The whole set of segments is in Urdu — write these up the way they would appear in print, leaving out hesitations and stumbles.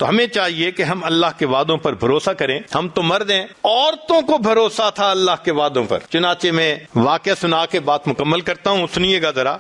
تو ہمیں چاہیے کہ ہم اللہ کے وعدوں پر بھروسہ کریں. ہم تو مرد ہیں, عورتوں کو بھروسہ تھا اللہ کے وعدوں پر. چنانچہ میں واقعہ سنا کے بات مکمل کرتا ہوں, سنیے گا ذرا.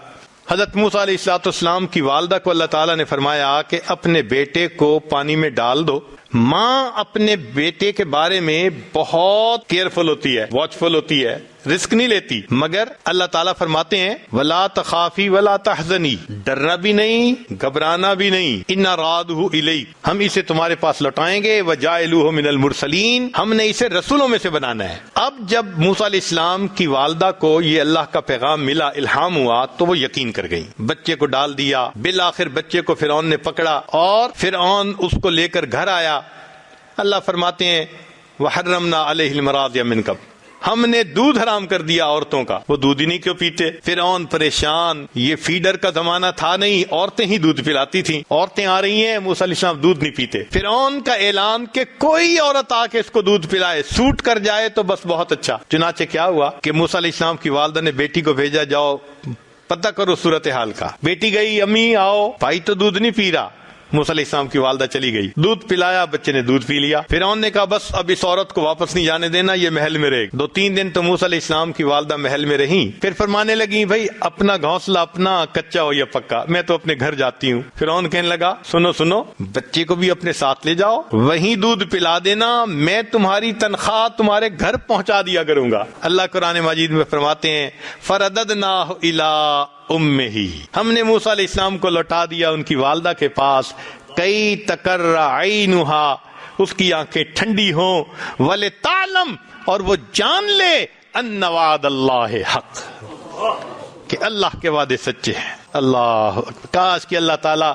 حضرت موسیٰ علیہ الصلوۃ والسلام کی والدہ کو اللہ تعالیٰ نے فرمایا کہ اپنے بیٹے کو پانی میں ڈال دو. ماں اپنے بیٹے کے بارے میں بہت کیئرفل ہوتی ہے, واچفل ہوتی ہے, رسک نہیں لیتی. مگر اللہ تعالیٰ فرماتے ہیں وَلَا تَخَافِي وَلَا تَحْزَنِي, ڈرنا بھی نہیں, گھبرانا بھی نہیں. إِنَّ رَادُهُ إِلَيْكَ, ہم اسے تمہارے پاس لوٹائیں گے. وَجَاعِلُوهُ مِنَ الْمُرْسَلِينَ, ہم نے اسے رسولوں میں سے بنانا ہے. اب جب موسیٰ علیہ السلام کی والدہ کو یہ اللہ کا پیغام ملا, الہام ہوا, تو وہ یقین کر گئی. بچے کو ڈال دیا. بالآخر بچے کو فرعون نے پکڑا اور فرعون اس کو لے کر گھر آیا. اللہ فرماتے ہیں وَحَرَّمْنَا عَلَيْهِ الْمَرَاضِعَ مِنْ قَبْلُ, ہم نے دودھ حرام کر دیا عورتوں کا. وہ دودھ ہی نہیں کیوں پیتے؟ فرعون پریشان, یہ فیڈر کا زمانہ تھا نہیں, عورتیں ہی دودھ پلاتی تھیں. عورتیں آ رہی ہیں, موسیٰ علیہ السلام دودھ نہیں پیتے. فرعون کا اعلان کہ کوئی عورت آ کے اس کو دودھ پلائے, سوٹ کر جائے تو بس بہت اچھا. چنانچہ کیا ہوا کہ موسیٰ علیہ السلام کی والدہ نے بیٹی کو بھیجا, جاؤ پتہ کرو صورتحال کا. بیٹی گئی, امی آؤ, بھائی تو دودھ نہیں پی رہا. موسیٰ علیہ السلام کی والدہ چلی گئی, دودھ پلایا, بچے نے دودھ پی لیا. فرعون نے کہا بس اب اس عورت کو واپس نہیں جانے دینا, یہ محل میں رہے. 2-3 دن تو موسیٰ علیہ السلام کی والدہ محل میں رہیں. پھر فرمانے لگی بھائی اپنا گھونسلہ اپنا, کچا ہو یا پکا, میں تو اپنے گھر جاتی ہوں. فرعون کہنے لگا سنو, بچے کو بھی اپنے ساتھ لے جاؤ, وہیں دودھ پلا دینا, میں تمہاری تنخواہ تمہارے گھر پہنچا دیا کروں گا. اللہ قرآن مجید میں فرماتے ہیں فَرَدَدْنَاهُ إِلَىٰ أُمِّهِ, ہم نے موسیٰ علیہ السلام کو لوٹا دیا ان کی والدہ کے پاس. کئی تقر عینھا, اس کی آنکھیں ٹھنڈی ہوں, وَلِتَعْلَمْ, اور وہ جان لے, ان وعد اللہ حق, کہ اللہ کے وعدے سچے ہیں. اللہ کاش کہ اللہ تعالیٰ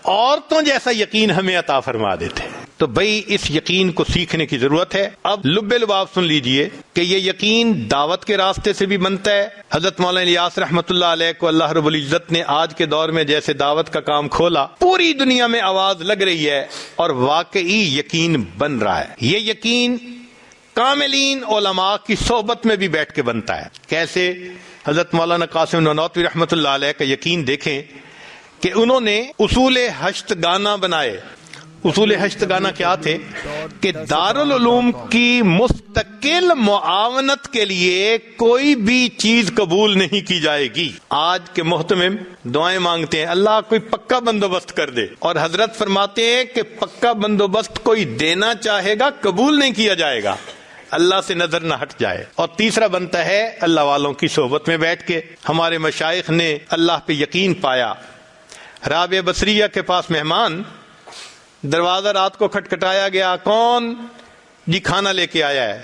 عورتوں جیسا یقین ہمیں عطا فرما دیتے. تو بھئی اس یقین کو سیکھنے کی ضرورت ہے. اب لب لباب سن لیجئے کہ یہ یقین دعوت کے راستے سے بھی بنتا ہے. حضرت مولانا الیاس رحمۃ اللہ علیہ کو اللہ رب العزت نے آج کے دور میں جیسے دعوت کا کام کھولا, پوری دنیا میں آواز لگ رہی ہے اور واقعی یقین بن رہا ہے. یہ یقین کاملین علماء کی صحبت میں بھی بیٹھ کے بنتا ہے. کیسے؟ حضرت مولانا قاسم نانوتوی رحمۃ اللہ علیہ کا یقین دیکھیں کہ انہوں نے اصول ہشت گانہ بنائے. اصول ہشت گانہ کیا تھے کہ دارالعلوم کی مستقل معاونت کے لیے کوئی بھی چیز قبول نہیں کی جائے گی. آج کے محتمم دعائیں مانگتے ہیں اللہ کوئی پکا بندوبست کر دے, اور حضرت فرماتے ہیں کہ پکا بندوبست کوئی دینا چاہے گا قبول نہیں کیا جائے گا, اللہ سے نظر نہ ہٹ جائے. اور تیسرا بنتا ہے اللہ والوں کی صحبت میں بیٹھ کے. ہمارے مشائخ نے اللہ پہ یقین پایا. رابعہ بصریہ کے پاس مہمان, دروازہ رات کو کھٹکھٹایا گیا, کون؟ جی کھانا لے کے آیا ہے.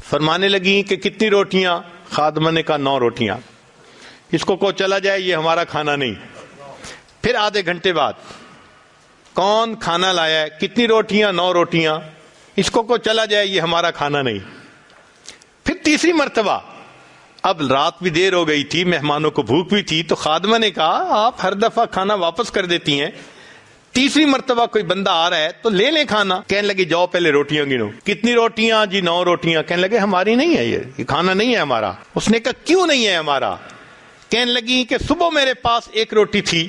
فرمانے لگی کہ کتنی روٹیاں؟ خادمہ نے کہا 9 روٹیاں. اس کو چلا جائے, یہ ہمارا کھانا نہیں. پھر آدھے گھنٹے بعد کون کھانا لایا ہے؟ کتنی روٹیاں؟ 9 روٹیاں. اس کو چلا جائے, یہ ہمارا کھانا نہیں. پھر تیسری مرتبہ, اب رات بھی دیر ہو گئی تھی, مہمانوں کو بھوک بھی تھی, تو خادمہ نے کہا آپ ہر دفعہ کھانا واپس کر دیتی ہیں, تیسری مرتبہ کوئی بندہ آ رہا ہے تو لے لیں کھانا. کہنے لگی جاؤ پہلے روٹیاں گنو. کتنی روٹیاں؟ جی 9 روٹیاں. کہنے لگے ہماری نہیں ہے, یہ کھانا نہیں ہے ہمارا. اس نے کہا کیوں نہیں ہے ہمارا؟ کہنے لگی کہ صبح میرے پاس 1 روٹی تھی,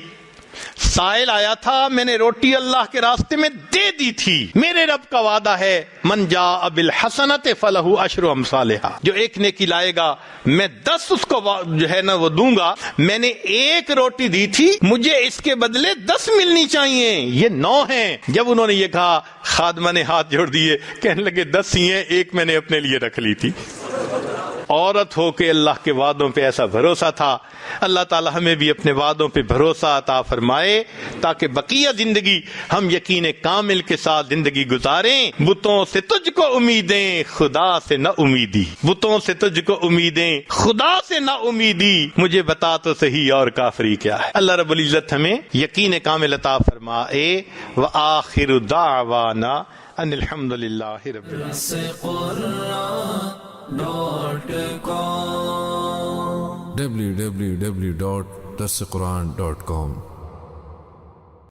سائل آیا تھا, میں نے روٹی اللہ کے راستے میں دے دی تھی. میرے رب کا وعدہ ہے من جاء بالحسنۃ فلہ عشر امثالھا, جو 1 نیکی لائے گا میں 10 اس کو جو ہے نا وہ دوں گا. میں نے 1 روٹی دی تھی, مجھے اس کے بدلے 10 ملنی چاہیے, یہ 9 ہیں. جب انہوں نے یہ کہا خادمہ نے ہاتھ جوڑ دیے, کہنے لگے 10 ہی ہیں, 1 میں نے اپنے لیے رکھ لی تھی. عورت ہو کے اللہ کے وعدوں پہ ایسا بھروسہ تھا. اللہ تعالی ہمیں بھی اپنے وعدوں پہ بھروسہ عطا فرمائے تاکہ بقیہ زندگی ہم یقین کامل کے ساتھ زندگی گزاریں. بتوں سے تجھ کو امیدیں, خدا سے نہ امیدی. بتوں سے تجھ کو امیدیں, خدا سے نہ امیدی. مجھے بتا تو صحیح اور کافری کیا ہے. اللہ رب العزت ہمیں یقین کامل عطا فرمائے. وآخر دعوانا ان الحمد للہ رب www.darsequran.com